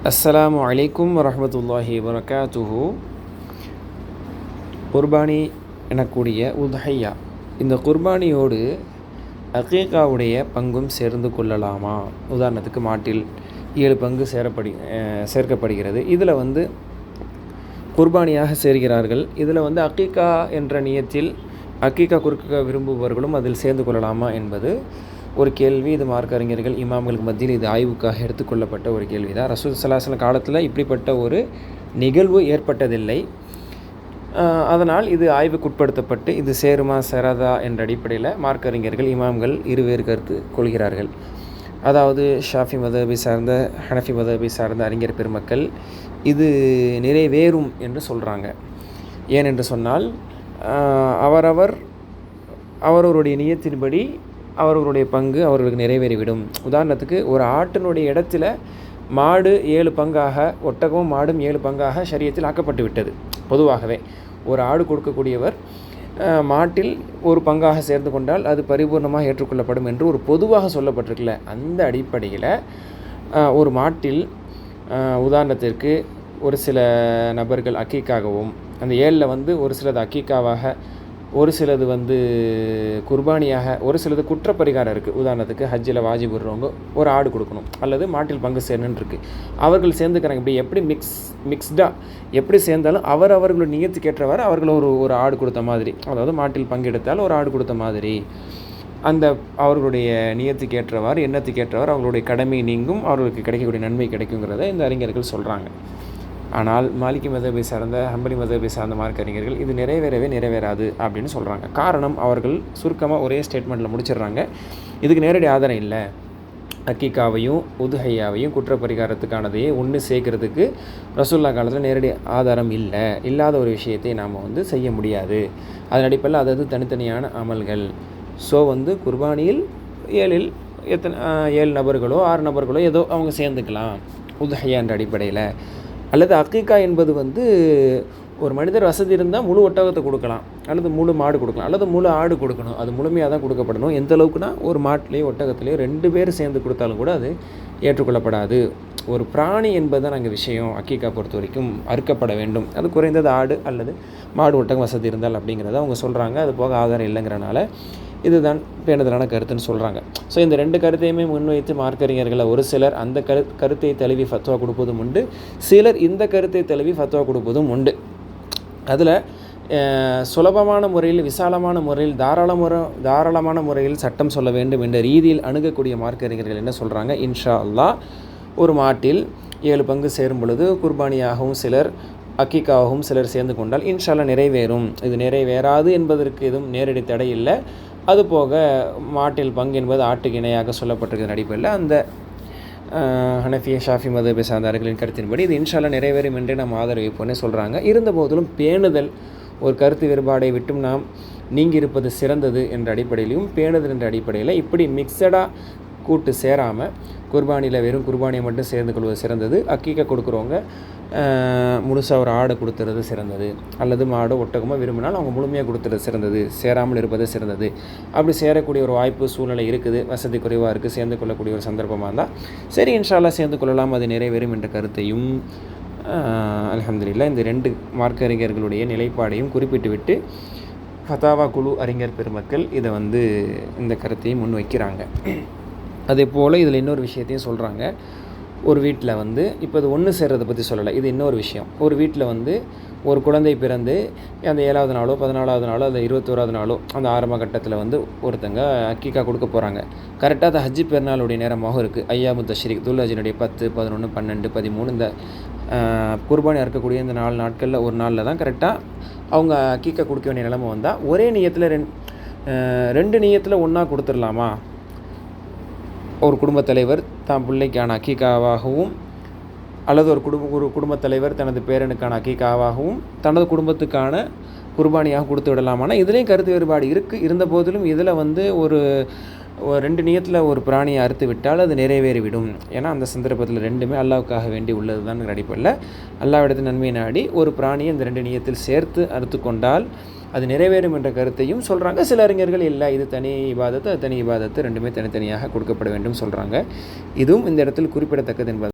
அஸ்ஸலாமு அலைக்கும் வரஹ்மத்துல்லாஹி வபரகாத்துஹு. குர்பானி எனக்கூடிய உத்ஹையா, இந்த குர்பானியோடு அகீகாவுடைய பங்கும் சேர்ந்து கொள்ளலாமா? உதாரணத்துக்கு மாட்டில் 7 பங்கு சேர்க்கப்படுகிறது. இதில் குர்பானியாக சேர்கிறார்கள். இதில் அகீகா என்ற நியத்தில் அகீகா கொடுக்க விரும்புபவர்களும் அதில் சேர்ந்து கொள்ளலாமா என்பது ஒரு கேள்வி. இது மார்க்க அறிஞர்கள் இமாம்களுக்கு மத்தியில் இது ஆய்வுக்காக எடுத்துக்கொள்ளப்பட்ட ஒரு கேள்வி தான். ரசூல் ஸல்லல்லாஹு அலைஹி வஸல்லம் காலத்தில் இப்படிப்பட்ட ஒரு நிகழ்வு ஏற்பட்டதில்லை. அதனால் இது ஆய்வுக்குட்படுத்தப்பட்டு இது சேருமா சேராதா என்ற அடிப்படையில் மார்க்க அறிஞர்கள் இமாம்கள் இருவேறு கருத்து கொள்கிறார்கள். அதாவது ஷாஃபி மதஹபை சார்ந்த, ஹனஃபி மதஹபை சார்ந்த அறிஞர் பெருமக்கள் இது நிறைவேறும் என்று சொல்கிறாங்க. ஏனென்று சொன்னால் அவரவருடைய நியத்தின்படி அவர்களுடைய பங்கு அவர்களுக்கு நிறைவேறிவிடும். உதாரணத்துக்கு ஒரு ஆட்டினுடைய இடத்துல மாடு 7 பங்காக, ஒட்டகமும் மாடும் 7 பங்காக ஷரியத்தில் ஆக்கப்பட்டு விட்டது. பொதுவாகவே ஒரு ஆடு கொடுக்கக்கூடியவர் மாட்டில் ஒரு பங்காக சேர்ந்து கொண்டால் அது பரிபூர்ணமாக ஏற்றுக்கொள்ளப்படும் என்று ஒரு பொதுவாக சொல்லப்பட்டிருக்கல. அந்த அடிப்படையில் ஒரு மாட்டில் உதாரணத்திற்கு ஒரு சில நபர்கள் அக்கீக்காகவும், அந்த 7ல் ஒரு சிலது அக்கீக்காவாக, ஒரு சிலது குர்பானியாக, ஒரு சிலது குற்றப்பரிகாரம் இருக்குது. உதாரணத்துக்கு ஹஜ்ஜில் வாஜிப் விடுறவங்க ஒரு ஆடு கொடுக்கணும் அல்லது மாட்டில் பங்கு சேரணுன்னு இருக்குது. அவர்கள் சேர்ந்துக்கிறாங்க. இப்படி எப்படி மிக்ஸ்டாக எப்படி சேர்ந்தாலும் அவர்களுடைய நியத்துக்கேற்றவாறு அவர்கள் ஒரு ஆடு கொடுத்த மாதிரி, அதாவது மாட்டில் பங்கெடுத்தால் ஒரு ஆடு கொடுத்த மாதிரி, அந்த அவர்களுடைய நியத்துக்கேற்றவாறு எண்ணத்துக்கேற்றவாறு அவர்களுடைய கடமை நீங்கும், அவர்களுக்கு கிடைக்கக்கூடிய நன்மை கிடைக்குங்கிறத இந்த அறிஞர்கள் சொல்கிறாங்க. ஆனால் மாலிகி மதஹபை சார்ந்த, ஹம்பலி மதஹபை சார்ந்த மார்க்க அறிஞர்கள் இது நிறைவேறாது அப்படின்னு சொல்கிறாங்க. காரணம், அவர்கள் சுருக்கமாக ஒரே ஸ்டேட்மெண்ட்டில் முடிச்சிடுறாங்க. இதுக்கு நேரடி ஆதாரம் இல்லை. அக்கீகாவையும் உதுஹையாவையும் குற்றப்பரிகாரத்துக்கானதையே ஒன்று சேர்க்கறதுக்கு ரசூல்லா காலத்தில் நேரடி ஆதாரம் இல்லாத ஒரு விஷயத்தை நாம் செய்ய முடியாது. அதன் அடிப்படையில் அதாவது தனித்தனியான அமல்கள். ஸோ குர்பானியில் 7 நபர்களோ 6 நபர்களோ ஏதோ அவங்க சேர்ந்துக்கலாம் உதுஹையா என்ற அடிப்படையில். அல்லது அக்கீகா என்பது ஒரு மனிதர் வசதி இருந்தால் முழு ஒட்டகத்தை கொடுக்கலாம், அல்லது முழு மாடு கொடுக்கலாம், அல்லது முழு ஆடு கொடுக்கணும். அது முழுமையாக தான் கொடுக்கப்படணும். எந்த அளவுக்குனா ஒரு மாட்டிலேயோ ஒட்டகத்திலேயோ 2 பேர் சேர்ந்து கொடுத்தாலும் கூட அது ஏற்றுக்கொள்ளப்படாது. ஒரு பிராணி என்பது தான் அங்கே விஷயம். அக்கீகா பொறுத்த வரைக்கும் அறுக்கப்பட வேண்டும். அது குறைந்தது ஆடு அல்லது மாடு ஒட்டகம் வசதி இருந்தால் அப்படிங்கிறத அவங்க சொல்கிறாங்க. அது போக ஆதாரம் இல்லைங்கிறனால இதுதான் பேணுதலான கருத்துன்னு சொல்கிறாங்க. ஸோ இந்த 2 கருத்தையுமே முன்வைத்து மார்க்கறிஞர்களில் ஒரு சிலர் அந்த கருத்தை தழுவி ஃபத்வா கொடுப்பதும் உண்டு, சிலர் இந்த கருத்தை தழுவி ஃபத்வா கொடுப்பதும் உண்டு. அதில் சுலபமான முறையில், விசாலமான முறையில், தாராளமான முறையில் சட்டம் சொல்ல வேண்டும் என்ற ரீதியில் அணுகக்கூடிய மார்க்கறிஞர்கள் என்ன சொல்கிறாங்க? இன்ஷா அல்லாஹ் ஒரு மாட்டில் 7 பங்கு சேரும் பொழுது குர்பானியாகவும் சிலர், அக்கீக்காகவும் சிலர் சேர்ந்து கொண்டால் இன்ஷா அல்லாஹ் நிறைவேறும். இது நிறைவேறாது என்பதற்கு எதுவும் நேரடி தடை இல்லை. அதுபோக மாட்டில் பங்கு என்பது ஆட்டுக்கு இணையாக சொல்லப்பட்டிருக்கிற அடிப்படையில் அந்த ஹனஃபி, ஷாஃபி மதஹபை சார்ந்தவர்களின் கருத்தின்படி இது இன்ஷா அல்லாஹ் நிறைவேறும் என்றே நாம் ஆதரவிப்போன்னே சொல்கிறாங்க. இருந்த போதிலும் பேணுதல், ஒரு கருத்து வேறுபாடை விட்டும் நாம் நீங்கி இருப்பது சிறந்தது என்ற அடிப்படையிலையும், பேணுதல் என்ற அடிப்படையில் இப்படி மிக்சடாக கூட்டு சேராமல் குர்பானியில் வெறும் குர்பானியை மட்டும் சேர்ந்து கொள்வது சிறந்தது. அக்கீக்கா கொடுக்குறவங்க முழுசாக ஒரு ஆடை கொடுத்துறது சிறந்தது, அல்லது மாடோ ஒட்டகமோ விரும்பினால் அவங்க முழுமையாக கொடுத்துறது சிறந்தது, சேராமல் இருப்பது சிறந்தது. அப்படி சேரக்கூடிய ஒரு வாய்ப்பு சூழ்நிலை இருக்குது, வசதி குறைவாக இருக்குது, சேர்ந்து கொள்ளக்கூடிய ஒரு சந்தர்ப்பமாக இருந்தால் சரி இன்ஷா அல்லாஹ் சேர்ந்து கொள்ளலாம், அது நிறைவேறும் என்ற கருத்தையும் அல்ஹம்துலில்லாஹ் இந்த 2 மார்க்க அறிஞர்களுடைய நிலைப்பாடையும் குறிப்பிட்டு விட்டு ஃபதாவா குழு அறிஞர் பெருமக்கள் இதை இந்த கருத்தையும் முன் வைக்கிறாங்க. அதே போல் இதில் இன்னொரு விஷயத்தையும் சொல்கிறாங்க. ஒரு வீட்டில் இப்போ இது ஒன்று சேர்றதை பற்றி சொல்லலை, இது இன்னொரு விஷயம். ஒரு வீட்டில் ஒரு குழந்தை பிறந்து அந்த 7வது நாளோ 14வது நாளோ அந்த 21வது நாளோ அந்த ஆரம்ப கட்டத்தில் ஒருத்தங்க அக்கீக்கா கொடுக்க போகிறாங்க. கரெக்டாக அது ஹஜ்ஜி பெருநாளுடைய நேரமாகவும் இருக்குது. ஐயாமு தஷ்ரீக், துல்ஹஜ்ஜினுடைய 10, 11, 12, 13 இந்த குர்பானி அறுக்கக்கூடிய இந்த 4 நாட்களில் ஒரு நாளில் தான் கரெக்டாக அவங்க அக்கீக்கா கொடுக்க வேண்டிய நிலைமை வந்தால் ஒரே நியத்தில் 2 நியத்தில் ஒன்றா கொடுத்துடலாமா? ஒரு குடும்பத் தலைவர் தான் பிள்ளைக்கான அக்கீக்காவாகவும், அல்லது ஒரு குடும்பத் தலைவர் தனது பேரனுக்கான அக்கீக்காவாகவும் தனது குடும்பத்துக்கான குர்பானியாக கொடுத்து விடலாமான்னா இதுலேயும் கருத்து வேறுபாடு இருக்குது. இருந்த போதிலும் இதில் ஒரு 2 நியத்தில் ஒரு பிராணியை அறுத்து விட்டால் அது நிறைவேறிவிடும். ஏன்னா அந்த சந்தர்ப்பத்தில் 2மே அல்லாஹ்வுக்காக வேண்டி உள்ளது தான் அடிப்படையில் அல்லாஹ்விடத்தில் நன்மை நாடி ஒரு பிராணியை இந்த 2 நியத்தில் சேர்த்து அறுத்து கொண்டால் அது நிறைவேறும் என்ற கருத்தையும் சொல்கிறாங்க. சில அறிஞர்கள் இல்லை, இது தனி இபாதத்து, அது தனி இபாதத்து, 2மே தனித்தனியாக கொடுக்கப்பட வேண்டும் சொல்கிறாங்க. இதுவும் இந்த இடத்தில் குறிப்பிடத்தக்கது என்பது